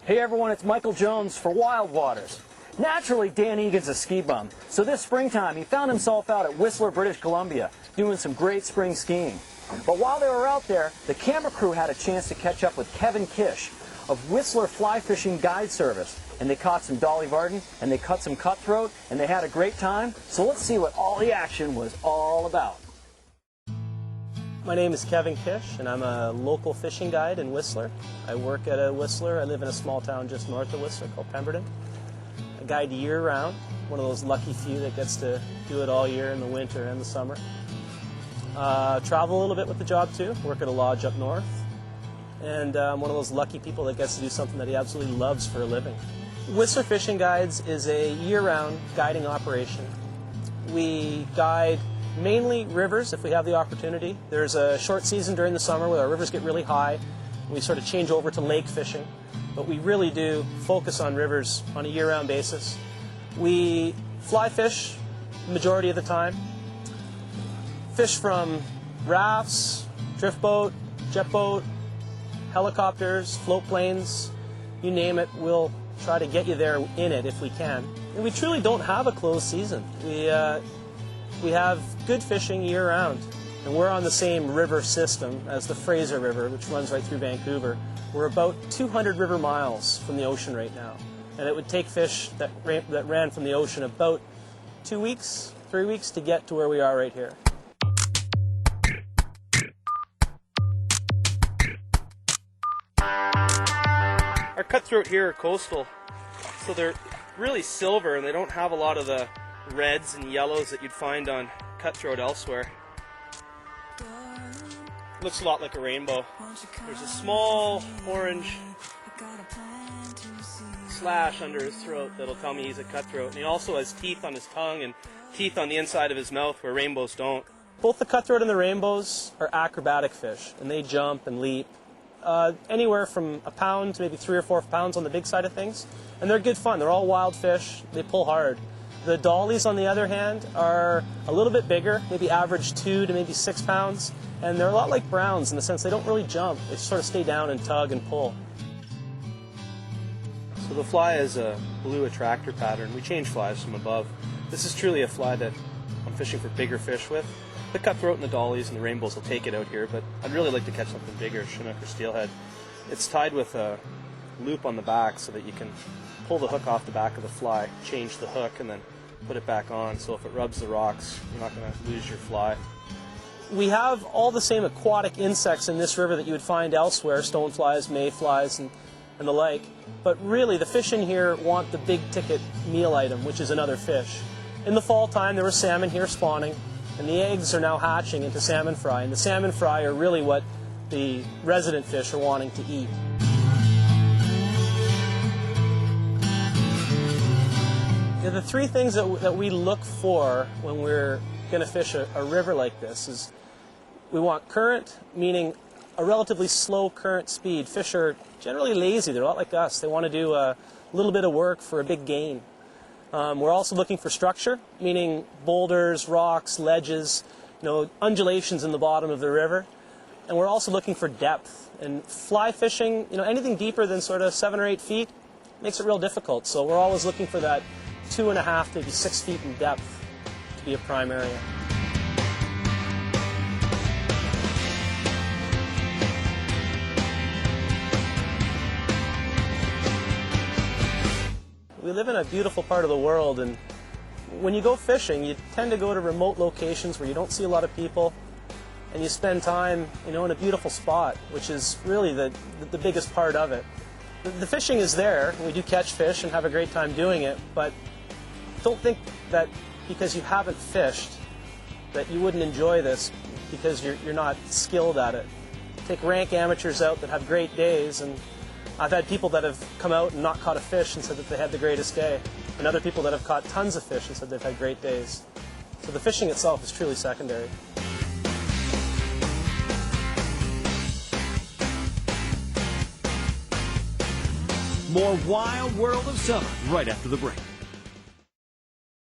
Hey everyone, it's Michael Jones for Wild Waters. Naturally, Dan Egan's a ski bum, so this springtime he found himself out at Whistler, British Columbia, doing some great spring skiing. But while they were out there, the camera crew had a chance to catch up with Kevin Kish of Whistler Fly Fishing Guide Service, and they caught some Dolly Varden, and they cut some cutthroat, and they had a great time. So let's see what all the action was all about. My name is Kevin Kish, and I'm a local fishing guide in Whistler. I work at a Whistler. I live in a small town just north of Whistler called Pemberton. I guide year-round, one of those lucky few that gets to do it all year in the winter and the summer. Travel a little bit with the job too, work at a lodge up north. And I'm one of those lucky people that gets to do something that he absolutely loves for a living. Whistler Fishing Guides is a year-round guiding operation. We guide mainly rivers if we have the opportunity. There's a short season during the summer where our rivers get really high, and we sort of change over to lake fishing. But we really do focus on rivers on a year-round basis. We fly fish the majority of the time. Fish from rafts, drift boat, jet boat, helicopters, float planes, you name it, we'll try to get you there in it if we can. And we truly don't have a closed season. We have good fishing year-round, and we're on the same river system as the Fraser River, which runs right through Vancouver. We're about 200 river miles from the ocean right now, and it would take fish that ran from the ocean about 2 weeks, 3 weeks to get to where we are right here. Our cutthroat here are coastal, so they're really silver and they don't have a lot of the reds and yellows that you'd find on cutthroat elsewhere. Looks a lot like a rainbow. There's a small orange slash under his throat that'll tell me he's a cutthroat. And he also has teeth on his tongue and teeth on the inside of his mouth where rainbows don't. Both the cutthroat and the rainbows are acrobatic fish, and they jump and leap. Anywhere from a pound to maybe 3 or 4 pounds on the big side of things. And they're good fun. They're all wild fish. They pull hard. The dollies, on the other hand, are a little bit bigger, maybe average 2 to maybe 6 pounds. And they're a lot like browns in the sense they don't really jump. They sort of stay down and tug and pull. So the fly is a blue attractor pattern. We change flies from above. This is truly a fly that I'm fishing for bigger fish with. The cutthroat and the dollies and the rainbows will take it out here, but I'd really like to catch something bigger, Chinook or steelhead. It's tied with a loop on the back so that you can pull the hook off the back of the fly, change the hook, and then put it back on. So if it rubs the rocks, you're not going to lose your fly. We have all the same aquatic insects in this river that you would find elsewhere, stoneflies, mayflies, and the like. But really, the fish in here want the big ticket meal item, which is another fish. In the fall time, there were salmon here spawning, and the eggs are now hatching into salmon fry. And the salmon fry are really what the resident fish are wanting to eat. The 3 things that we look for when we're going to fish a river like this is we want current, meaning a relatively slow current speed. Fish are generally lazy. They're a lot like us. They want to do a little bit of work for a big gain. We're also looking for structure, meaning boulders, rocks, ledges, undulations in the bottom of the river. And we're also looking for depth. And fly fishing, anything deeper than sort of 7 or 8 feet makes it real difficult. So we're always looking for that 2.5 maybe 6 feet in depth to be a prime area. We live in a beautiful part of the world, and when you go fishing, you tend to go to remote locations where you don't see a lot of people, and you spend time, in a beautiful spot, which is really the biggest part of it. The fishing is there, and we do catch fish and have a great time doing it, but don't think that because you haven't fished that you wouldn't enjoy this because you're not skilled at it. Take rank amateurs out that have great days, and I've had people that have come out and not caught a fish and said that they had the greatest day, and other people that have caught tons of fish and said they've had great days. So the fishing itself is truly secondary. More Wild World of Summer right after the break.